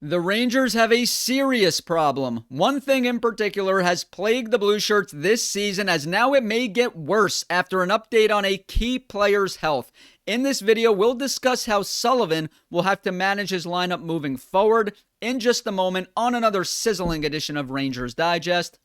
The Rangers have a serious problem. One thing in particular has plagued the Blue Shirts this season, as now it may get worse after an update on a key player's health. In this video, we'll discuss how Sullivan will have to manage his lineup moving forward in just a moment on another sizzling edition of Rangers Digest.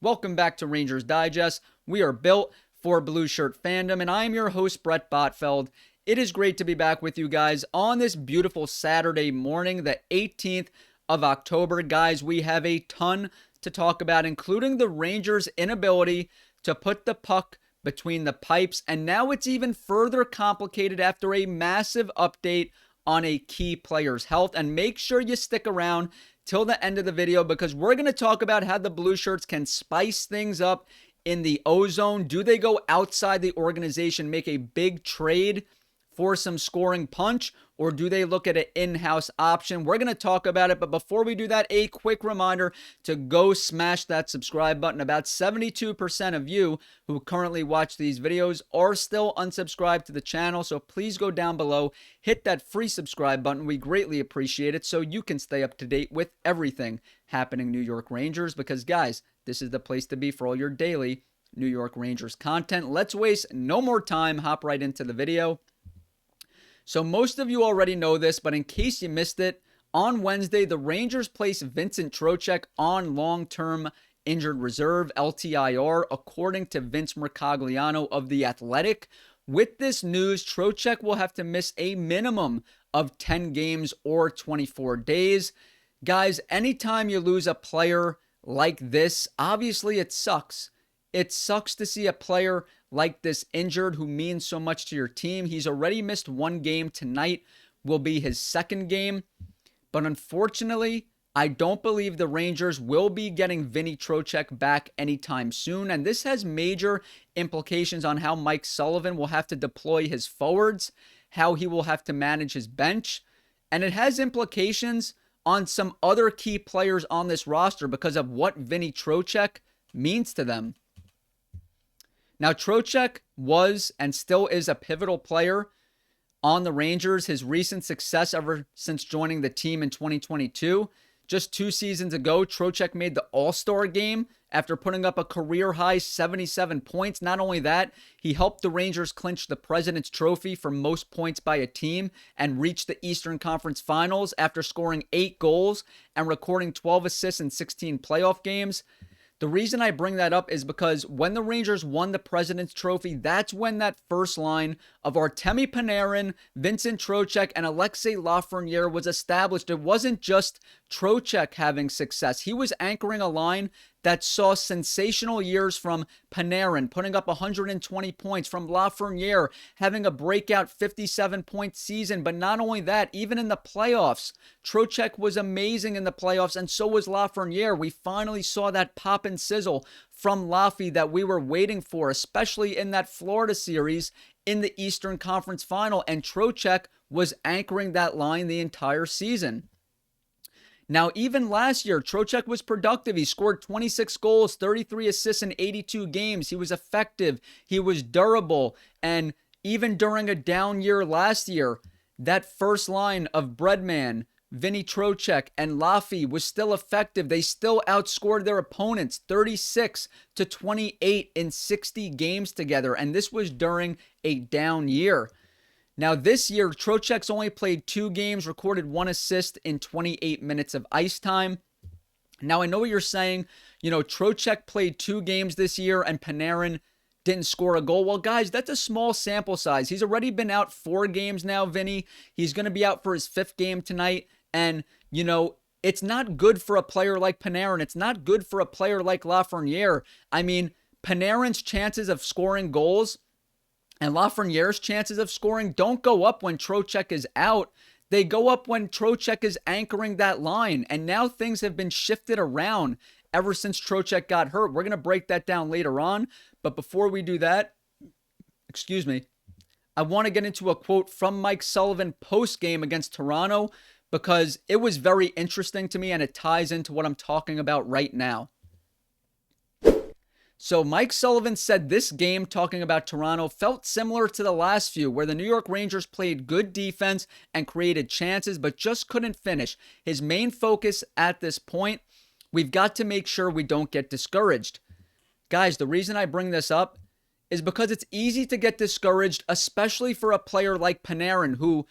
Welcome back to Rangers Digest. We are built for Blue Shirt fandom, and I am your host, Bret Botfeld. It is great to be back with you guys on this beautiful Saturday morning, the 18th of October. Guys, we have a ton to talk about, including the Rangers' inability to put the puck between the pipes, and now it's even further complicated after a massive update on a key player's health. And make sure you stick around till the end of the video, because we're going to talk about how the Blue Shirts can spice things up in the O-Zone. Do they go outside the organization, make a big trade for some scoring punch, or do they look at an in-house option? We're going to talk about it, but before we do that, a quick reminder to go smash that subscribe button. About 72% of you who currently watch these videos are still unsubscribed to the channel, so please go down below, hit that free subscribe button. We greatly appreciate it so you can stay up to date with everything happening New York Rangers, because guys, this is the place to be for all your daily New York Rangers content. Let's waste no more time, hop right into the video. So most of you already know this, but in case you missed it, on Wednesday, the Rangers placed Vincent Trocheck on long-term injured reserve, LTIR, according to Vince Mercogliano of The Athletic. With this news, Trocheck will have to miss a minimum of 10 games or 24 days. Guys, anytime you lose a player like this, obviously it sucks. It sucks to see a player like this injured who means so much to your team. He's already missed one game. Tonight will be his second game. But unfortunately, I don't believe the Rangers will be getting Vinny Trocheck back anytime soon. And this has major implications on how Mike Sullivan will have to deploy his forwards, how he will have to manage his bench. And it has implications on some other key players on this roster because of what Vinny Trocheck means to them. Now, Trocheck was and still is a pivotal player on the Rangers. His recent success ever since joining the team in 2022. Just 2 seasons ago, Trocheck made the All-Star game after putting up a career-high 77 points. Not only that, he helped the Rangers clinch the President's Trophy for most points by a team and reach the Eastern Conference Finals after scoring 8 goals and recording 12 assists in 16 playoff games. The reason I bring that up is because when the Rangers won the President's Trophy, that's when that first line of Artemi Panarin, Vincent Trocheck, and Alexis Lafreniere was established. It wasn't just Trocheck having success. He was anchoring a line that saw sensational years from Panarin, putting up 120 points, from Lafreniere having a breakout 57-point season. But not only that, even in the playoffs, Trocheck was amazing in the playoffs, and so was Lafreniere. We finally saw that pop and sizzle from Laffy that we were waiting for, especially in that Florida series in the Eastern Conference Final, and Trocheck was anchoring that line the entire season. Now, even last year, Trocheck was productive. He scored 26 goals, 33 assists in 82 games. He was effective. He was durable. And even during a down year last year, that first line of Breadman, Vinny Trocheck, and Laffy was still effective. They still outscored their opponents 36-28 in 60 games together. And this was during a down year. Now, this year, Trocheck's only played 2 games, recorded 1 assist in 28 minutes of ice time. Now, I know what you're saying. You know, Trocheck played 2 games this year and Panarin didn't score a goal. Well, guys, that's a small sample size. He's already been out 4 games now, Vinny. He's going to be out for his 5th game tonight. And, you know, it's not good for a player like Panarin. It's not good for a player like Lafreniere. I mean, Panarin's chances of scoring goals and Lafreniere's chances of scoring don't go up when Trocheck is out. They go up when Trocheck is anchoring that line. And now things have been shifted around ever since Trocheck got hurt. We're going to break that down later on. But before we do that, I want to get into a quote from Mike Sullivan post-game against Toronto, because it was very interesting to me and it ties into what I'm talking about right now. So Mike Sullivan said this game, talking about Toronto, felt similar to the last few, where the New York Rangers played good defense and created chances, but just couldn't finish. His main focus at this point, we've got to make sure we don't get discouraged. Guys, the reason I bring this up is because it's easy to get discouraged, especially for a player like Panarin, who,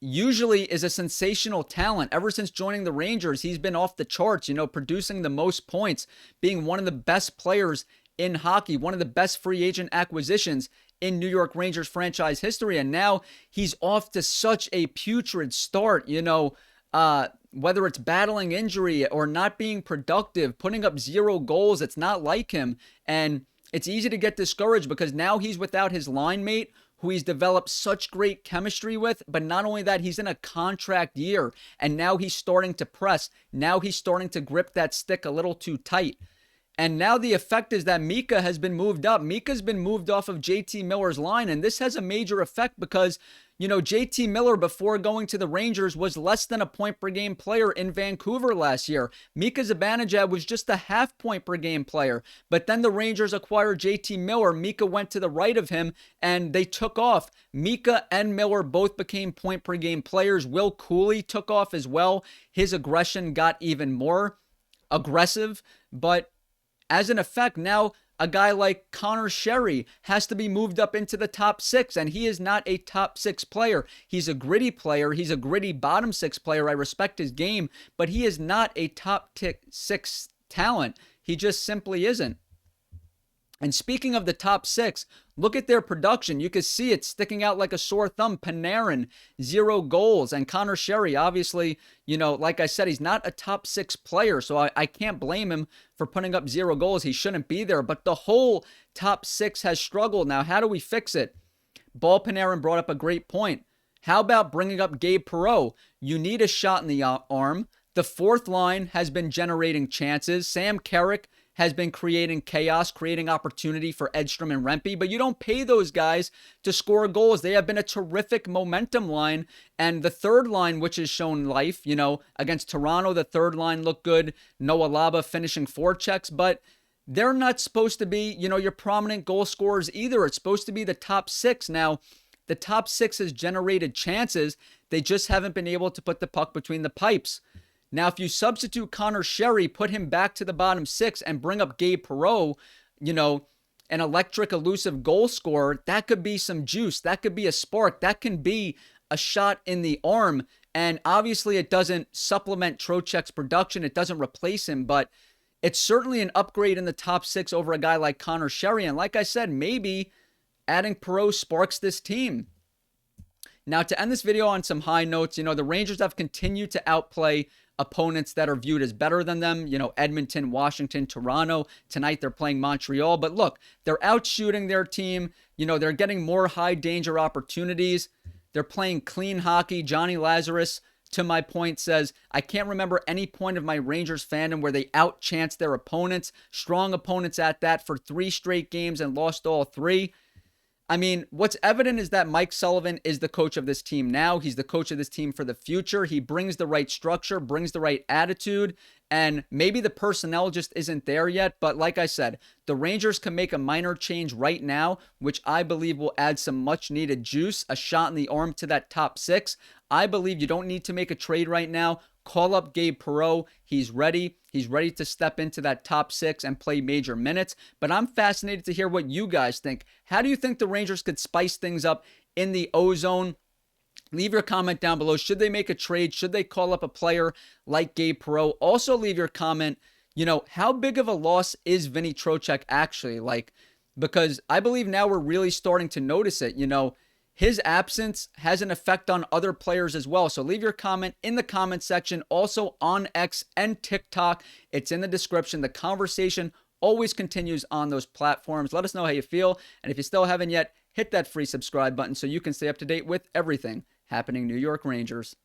usually is a sensational talent. Ever since joining the Rangers, he's been off the charts, producing the most points, being one of the best players in hockey, one of the best free agent acquisitions in New York Rangers franchise history. And now he's off to such a putrid start, whether it's battling injury or not being productive, putting up 0 goals. It's not like him. And it's easy to get discouraged because now he's without his line mate, who he's developed such great chemistry with. But not only that, he's in a contract year, and now he's starting to press. Now he's starting to grip that stick a little too tight. And now the effect is that Mika has been moved up. Mika's been moved off of JT Miller's line, and this has a major effect because, JT Miller, before going to the Rangers, was less than a point per game player in Vancouver last year. Mika Zibanejad was just a half point per game player. But then the Rangers acquired JT Miller. Mika went to the right of him, and they took off. Mika and Miller both became point per game players. Will Cooley took off as well. His aggression got even more aggressive, but as an effect, now a guy like Connor Sherry has to be moved up into the top 6, and he is not a top 6 player. He's a gritty player. He's a gritty bottom 6 player. I respect his game, but he is not a top 6 talent. He just simply isn't. And speaking of the top 6, look at their production. You can see it sticking out like a sore thumb. Panarin, 0 goals. And Connor Sherry, obviously, like I said, he's not a top 6 player, so I can't blame him for putting up 0 goals. He shouldn't be there. But the whole top 6 has struggled. Now, how do we fix it? Ball Panarin brought up a great point. How about bringing up Gabe Perreault? You need a shot in the arm. The fourth line has been generating chances. Sam Carrick has been creating chaos, creating opportunity for Edstrom and Rempe, but you don't pay those guys to score goals. They have been a terrific momentum line, and the third line, which has shown life, against Toronto, the third line looked good. Noah Laba finishing forechecks, but they're not supposed to be, your prominent goal scorers either. It's supposed to be the top 6. Now, the top 6 has generated chances. They just haven't been able to put the puck between the pipes. Now, if you substitute Connor Sherry, put him back to the bottom 6, and bring up Gabe Perreault, an electric, elusive goal scorer, that could be some juice. That could be a spark. That can be a shot in the arm. And obviously, it doesn't supplement Trocheck's production. It doesn't replace him, but it's certainly an upgrade in the top 6 over a guy like Connor Sherry. And like I said, maybe adding Perreault sparks this team. Now, to end this video on some high notes, the Rangers have continued to outplay opponents that are viewed as better than them, Edmonton, Washington, Toronto. Tonight they're playing Montreal. But look, they're outshooting their team. They're getting more high danger opportunities. They're playing clean hockey. Johnny Lazarus, to my point, says, I can't remember any point of my Rangers fandom where they outchanced their opponents. Strong opponents at that for 3 straight games and lost all 3. I mean, what's evident is that Mike Sullivan is the coach of this team now. He's the coach of this team for the future. He brings the right structure, brings the right attitude, and maybe the personnel just isn't there yet. But like I said, the Rangers can make a minor change right now, which I believe will add some much needed juice, a shot in the arm to that top 6. I believe you don't need to make a trade right now. Call up Gabe Perreault. He's ready. He's ready to step into that top 6 and play major minutes. But I'm fascinated to hear what you guys think. How do you think the Rangers could spice things up in the O-Zone? Leave your comment down below. Should they make a trade? Should they call up a player like Gabe Perreault? Also leave your comment, how big of a loss is Vinny Trocheck actually? Because I believe now we're really starting to notice it, His absence has an effect on other players as well. So leave your comment in the comment section. Also on X and TikTok. It's in the description. The conversation always continues on those platforms. Let us know how you feel. And if you still haven't yet, hit that free subscribe button so you can stay up to date with everything happening New York Rangers.